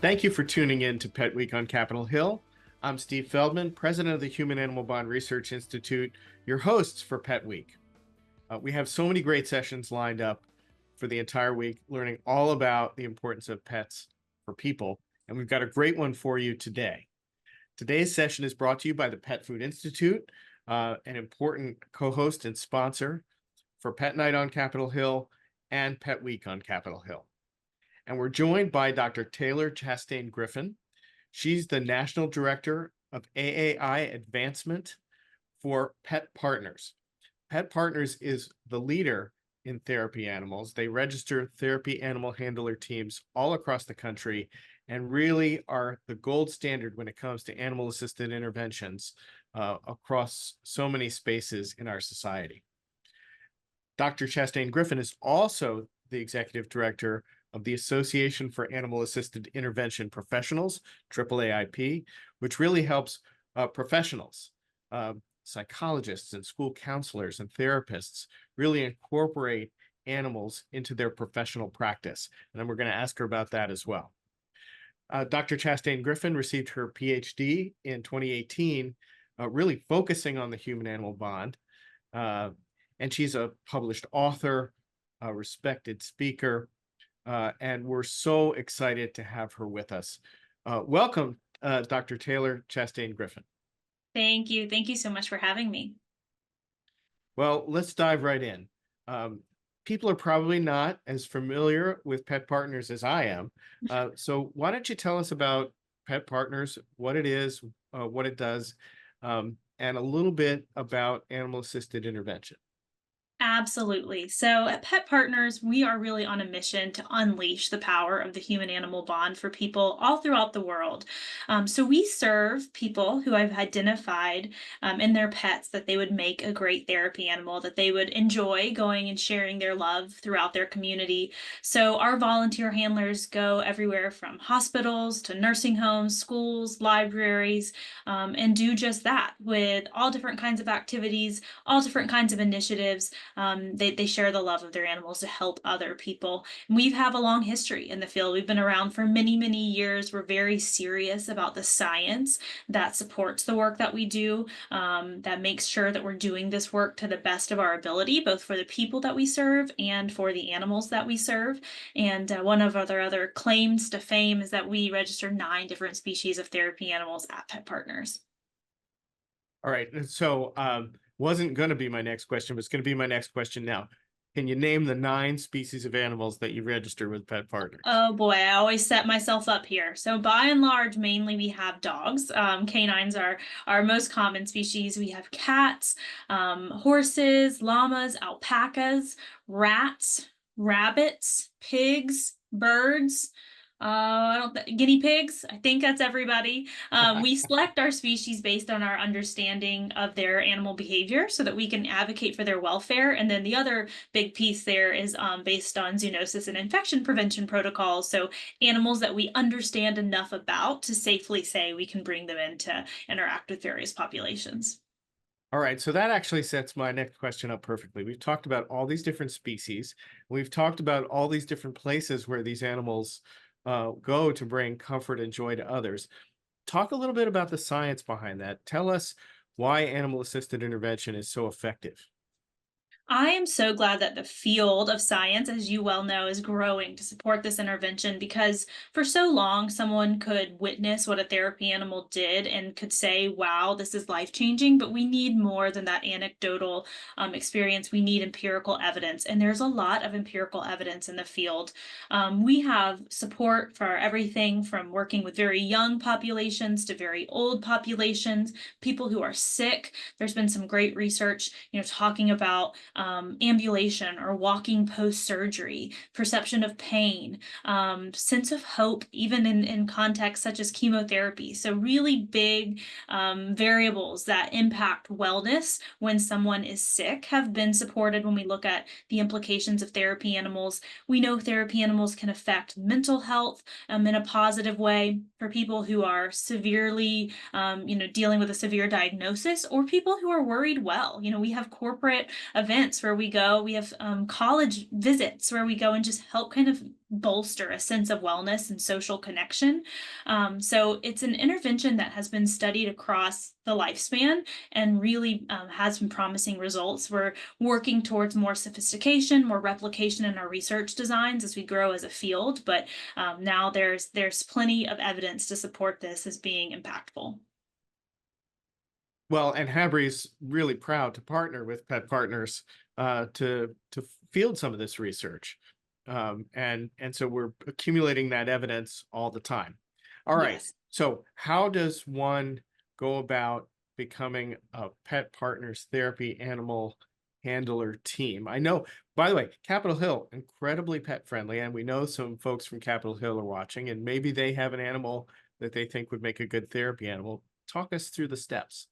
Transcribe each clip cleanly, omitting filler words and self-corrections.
Thank you for tuning in to Pet Week on Capitol Hill. I'm Steve Feldman, president of the Human Animal Bond Research Institute, your hosts for Pet Week. We have so many great sessions lined up for the entire week, learning all about the importance of pets for people, and we've got a great one for you today. Today's session is brought to you by the Pet Food Institute, an important co-host and sponsor for Pet Night on Capitol Hill and Pet Week on Capitol Hill. And we're joined by Dr. Taylor Chastain Griffin. She's the National Director of AAI Advancement for Pet Partners. Pet Partners is the leader in therapy animals. They register therapy animal handler teams all across the country and really are the gold standard when it comes to animal-assisted interventions across so many spaces in our society. Dr. Chastain Griffin is also the Executive Director of the Association for Animal-Assisted Intervention Professionals, AAIP, which really helps professionals, psychologists and school counselors and therapists really incorporate animals into their professional practice. And then we're going to ask her about that as well. Dr. Chastain Griffin received her PhD in 2018, really focusing on the human-animal bond. And she's a published author, a respected speaker, and we're so excited to have her with us. Welcome, Dr. Taylor Chastain Griffin. Thank you. Thank you so much for having me. Well, let's dive right in. People are probably not as familiar with Pet Partners as I am. So why don't you tell us about Pet Partners, what it is, what it does, and a little bit about animal-assisted intervention. Absolutely. So at Pet Partners, we are really on a mission to unleash the power of the human-animal bond for people all throughout the world. So we serve people who have identified in their pets that they would make a great therapy animal, that they would enjoy going and sharing their love throughout their community. So our volunteer handlers go everywhere from hospitals to nursing homes, schools, libraries, and do just that with all different kinds of activities, all different kinds of initiatives. They share the love of their animals to help other people. And we have a long history in the field. We've been around for many, many years. We're very serious about the science that supports the work that we do, that makes sure that we're doing this work to the best of our ability, both for the people that we serve and for the animals that we serve. And one of our other claims to fame is that we register 9 different species of therapy animals at Pet Partners. All right, so wasn't going to be my next question, but it's going to be my next question now. Can you name the 9 species of animals that you register with Pet Partners? Oh boy, I always set myself up here. So by and large, mainly we have dogs. Canines are our most common species. We have cats, horses, llamas, alpacas, rats, rabbits, pigs, birds. Guinea pigs. I think that's everybody. We select our species based on our understanding of their animal behavior so that we can advocate for their welfare. And then the other big piece there is based on zoonosis and infection prevention protocols. So animals that we understand enough about to safely say we can bring them in to interact with various populations. All right, so that actually sets my next question up perfectly. We've talked about all these different species. We've talked about all these different places where these animals go to bring comfort and joy to others. Talk a little bit about the science behind that. Tell us why animal-assisted intervention is so effective. I am so glad that the field of science, as you well know, is growing to support this intervention because for so long, someone could witness what a therapy animal did and could say, wow, this is life-changing, but we need more than that anecdotal experience. We need empirical evidence, and there's a lot of empirical evidence in the field. We have support for everything from working with very young populations to very old populations, people who are sick. There's been some great research, talking about ambulation or walking post-surgery, perception of pain, sense of hope, even in contexts such as chemotherapy. So really big variables that impact wellness when someone is sick have been supported when we look at the implications of therapy animals. We know therapy animals can affect mental health in a positive way for people who are severely, dealing with a severe diagnosis or people who are worried well. We have corporate events events where we go. We have college visits where we go and just help kind of bolster a sense of wellness and social connection. So it's an intervention that has been studied across the lifespan and really has some promising results. We're working towards more sophistication, more replication in our research designs as we grow as a field. But now there's plenty of evidence to support this as being impactful. Well, and Habry's really proud to partner with Pet Partners to field some of this research, and so we're accumulating that evidence all the time. All right. Yes. So, how does one go about becoming a Pet Partners therapy animal handler team? I know, by the way, Capitol Hill incredibly pet friendly, and we know some folks from Capitol Hill are watching, and maybe they have an animal that they think would make a good therapy animal. Talk us through the steps.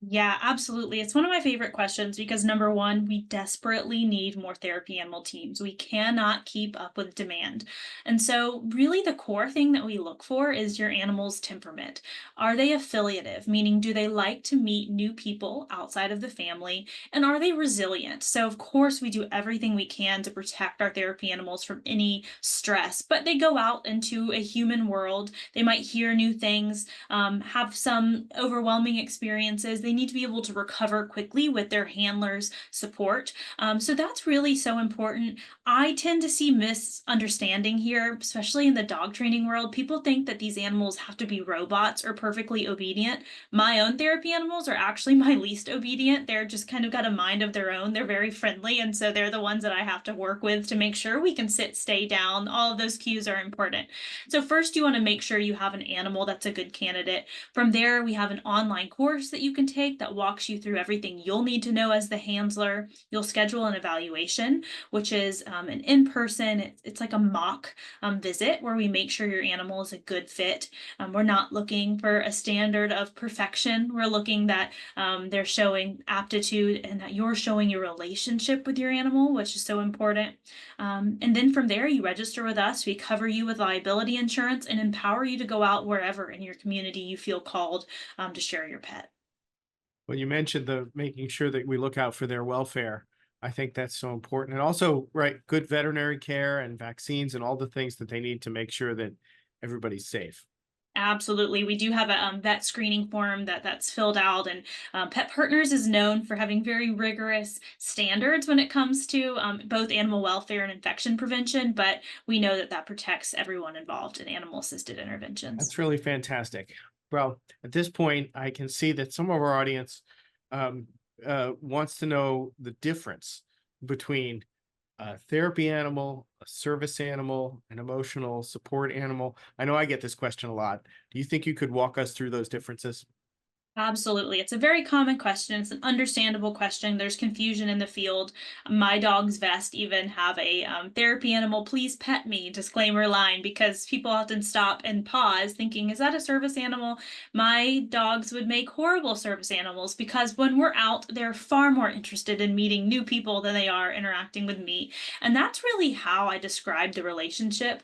Yeah, absolutely. It's one of my favorite questions because number one, we desperately need more therapy animal teams. We cannot keep up with demand. And so, really, the core thing that we look for is your animal's temperament. Are they affiliative, meaning do they like to meet new people outside of the family? And are they resilient? So, of course, we do everything we can to protect our therapy animals from any stress, but they go out into a human world. They might hear new things, have some overwhelming experiences. They need to be able to recover quickly with their handler's support. So that's really so important. I tend to see misunderstanding here, especially in the dog training world. People think that these animals have to be robots or perfectly obedient. My own therapy animals are actually my least obedient. They're just kind of got a mind of their own. They're very friendly. And so they're the ones that I have to work with to make sure we can sit, stay down. All of those cues are important. So, first, you want to make sure you have an animal that's a good candidate. From there, we have an online course that you can take that walks you through everything you'll need to know as the handler. You'll schedule an evaluation, which is an in person, it's like a mock visit where we make sure your animal is a good fit. We're not looking for a standard of perfection. We're looking that they're showing aptitude and that you're showing your relationship with your animal, which is so important. And then from there, you register with us. We cover you with liability insurance and empower you to go out wherever in your community you feel called to share your pet. Well, you mentioned the making sure that we look out for their welfare. I think that's so important. And also, right, good veterinary care and vaccines and all the things that they need to make sure that everybody's safe. Absolutely. We do have a vet screening form that's filled out, and Pet Partners is known for having very rigorous standards when it comes to both animal welfare and infection prevention. But we know that that protects everyone involved in animal assisted interventions. That's really fantastic. Well, at this point, I can see that some of our audience um, wants to know the difference between a therapy animal, a service animal, an emotional support animal. I know I get this question a lot. Do you think you could walk us through those differences? Absolutely. It's a very common question. It's an understandable question. There's confusion in the field. My dog's vest even have a therapy animal, please pet me disclaimer line because people often stop and pause thinking, is that a service animal? My dogs would make horrible service animals because when we're out, they're far more interested in meeting new people than they are interacting with me. And that's really how I describe the relationship.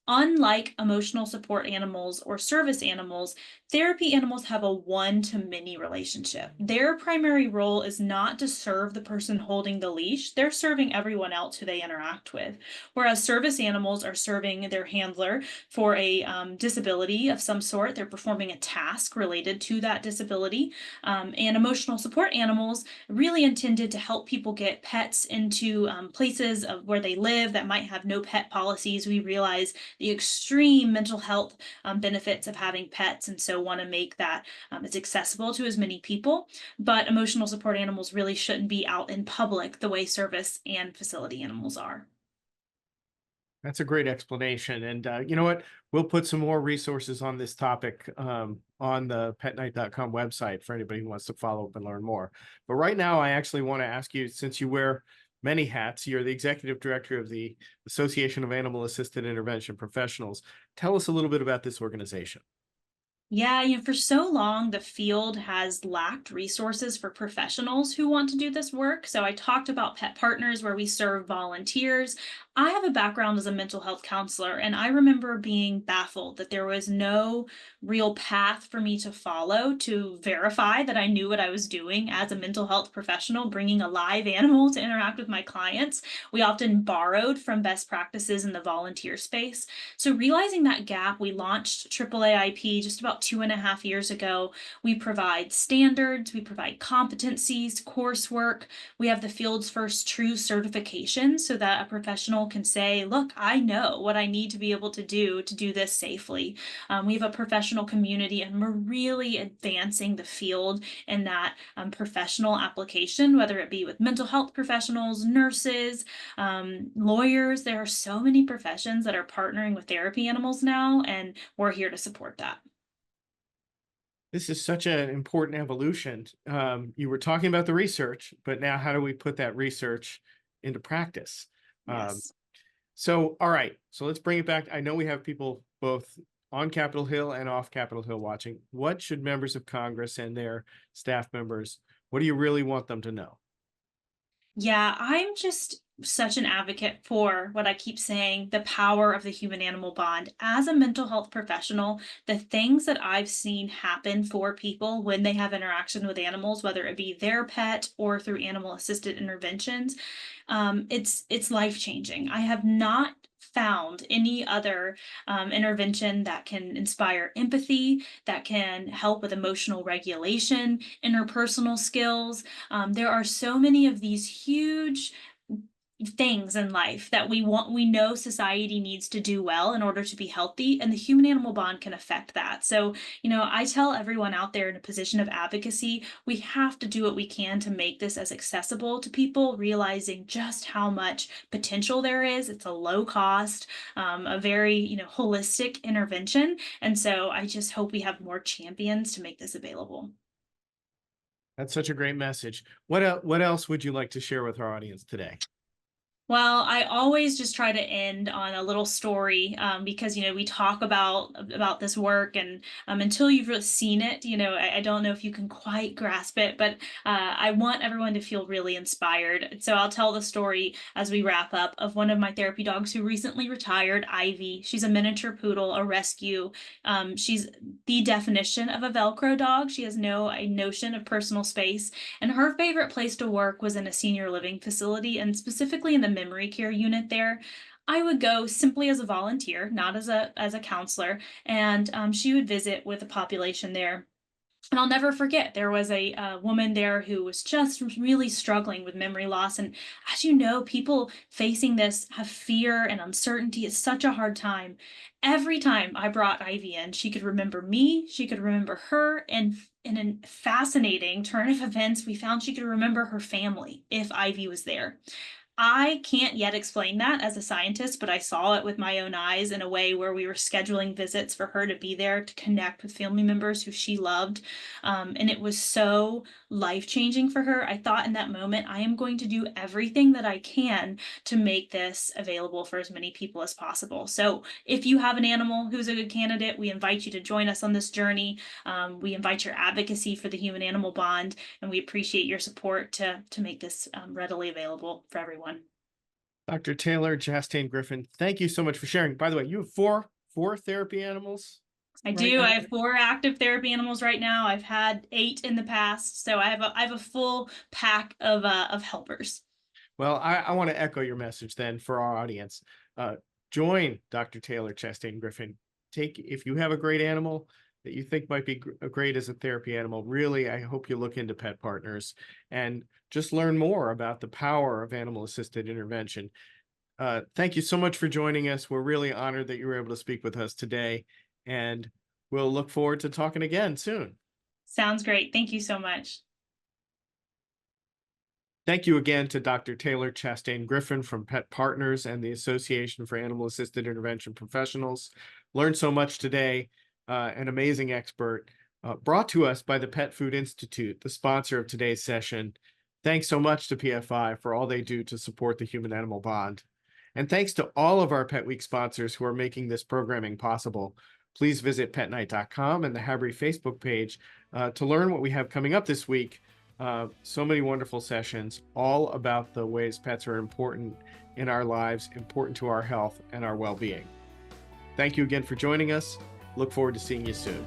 Unlike emotional support animals or service animals, therapy animals have a one to many relationship. Their primary role is not to serve the person holding the leash, they're serving everyone else who they interact with. Whereas service animals are serving their handler for a disability of some sort, they're performing a task related to that disability. And emotional support animals really intended to help people get pets into places of where they live that might have no pet policies. We realize the extreme mental health benefits of having pets, and so want to make that as accessible to as many people. But emotional support animals really shouldn't be out in public the way service and facility animals are. That's a great explanation. And you know what? We'll put some more resources on this topic on the petnight.com website for anybody who wants to follow up and learn more. But right now, I actually want to ask you, since you wear many hats, you're the executive director of the Association of Animal Assisted Intervention Professionals. Tell us a little bit about this organization. Yeah, for so long, the field has lacked resources for professionals who want to do this work. So I talked about pet partners where we serve volunteers. I have a background as a mental health counselor, and I remember being baffled that there was no real path for me to follow to verify that I knew what I was doing as a mental health professional, bringing a live animal to interact with my clients. We often borrowed from best practices in the volunteer space. So realizing that gap, we launched AAAIP just about 2.5 years ago. We provide standards, we provide competencies, coursework. We have the field's first true certification so that a professional can say, look, I know what I need to be able to do this safely. We have a professional community, and we're really advancing the field in that professional application, whether it be with mental health professionals, nurses, lawyers. There are so many professions that are partnering with therapy animals now, and we're here to support that. This is such an important evolution. You were talking about the research, but now how do we put that research into practice? Um, Yes. all right, so let's bring it back. I know we have people both on Capitol Hill and off Capitol Hill watching. What should members of Congress and their staff members, what do you really want them to know? Yeah, I'm just such an advocate for what I keep saying, the power of the human animal bond. As a mental health professional, the things that I've seen happen for people when they have interaction with animals, whether it be their pet or through animal assisted interventions, it's life changing. I have not found any other intervention that can inspire empathy, that can help with emotional regulation, interpersonal skills. There are so many of these huge things in life that we know society needs to do well in order to be healthy, and the human animal bond can affect that. So I tell everyone out there in a position of advocacy, we have to do what we can to make this as accessible to people, realizing just how much potential there is. It's a low cost, a very holistic intervention, and so I just hope we have more champions to make this available. That's such a great message. What else would you like to share with our audience today? Well, I always just try to end on a little story, because we talk about this work, and until you've really seen it, I don't know if you can quite grasp it. But I want everyone to feel really inspired. So I'll tell the story as we wrap up of one of my therapy dogs who recently retired, Ivy. She's a miniature poodle, a rescue. She's the definition of a Velcro dog. She has no a notion of personal space, and her favorite place to work was in a senior living facility, and specifically in the memory care unit there. I would go simply as a volunteer, not as a counselor, and she would visit with the population there. And I'll never forget, there was a woman there who was just really struggling with memory loss. And as you know, people facing this have fear and uncertainty. It's such a hard time. Every time I brought Ivy in, she could remember me, she could remember her, and in a fascinating turn of events, we found she could remember her family if Ivy was there. I can't yet explain that as a scientist, but I saw it with my own eyes in a way where we were scheduling visits for her to be there to connect with family members who she loved. And it was so life changing for her. I thought in that moment, I am going to do everything that I can to make this available for as many people as possible. So if you have an animal who's a good candidate, we invite you to join us on this journey. We invite your advocacy for the human animal bond, and we appreciate your support to make this readily available for everyone. Dr. Taylor Chastain Griffin, thank you so much for sharing. By the way, you have four therapy animals I right do. I now. have 4 active therapy animals right now. I've had 8 in the past, so I have a full pack of helpers. Well, I want to echo your message then for our audience. Uh, Join Dr. Taylor Chastain Griffin. Take if you have a great animal that you think might be great as a therapy animal. Really, I hope you look into Pet Partners and just learn more about the power of animal assisted intervention. Thank you so much for joining us. We're really honored that you were able to speak with us today, and we'll look forward to talking again soon. Sounds great. Thank you so much. Thank you again to Dr. Taylor Chastain Griffin from Pet Partners and the Association for Animal Assisted Intervention Professionals. Learned so much today, an amazing expert, brought to us by the Pet Food Institute, the sponsor of today's session. Thanks so much to PFI for all they do to support the human animal bond. And thanks to all of our Pet Week sponsors who are making this programming possible. Please visit petnight.com and the Habry Facebook page to learn what we have coming up this week. So many wonderful sessions, all about the ways pets are important in our lives, important to our health and our well-being. Thank you again for joining us. Look forward to seeing you soon.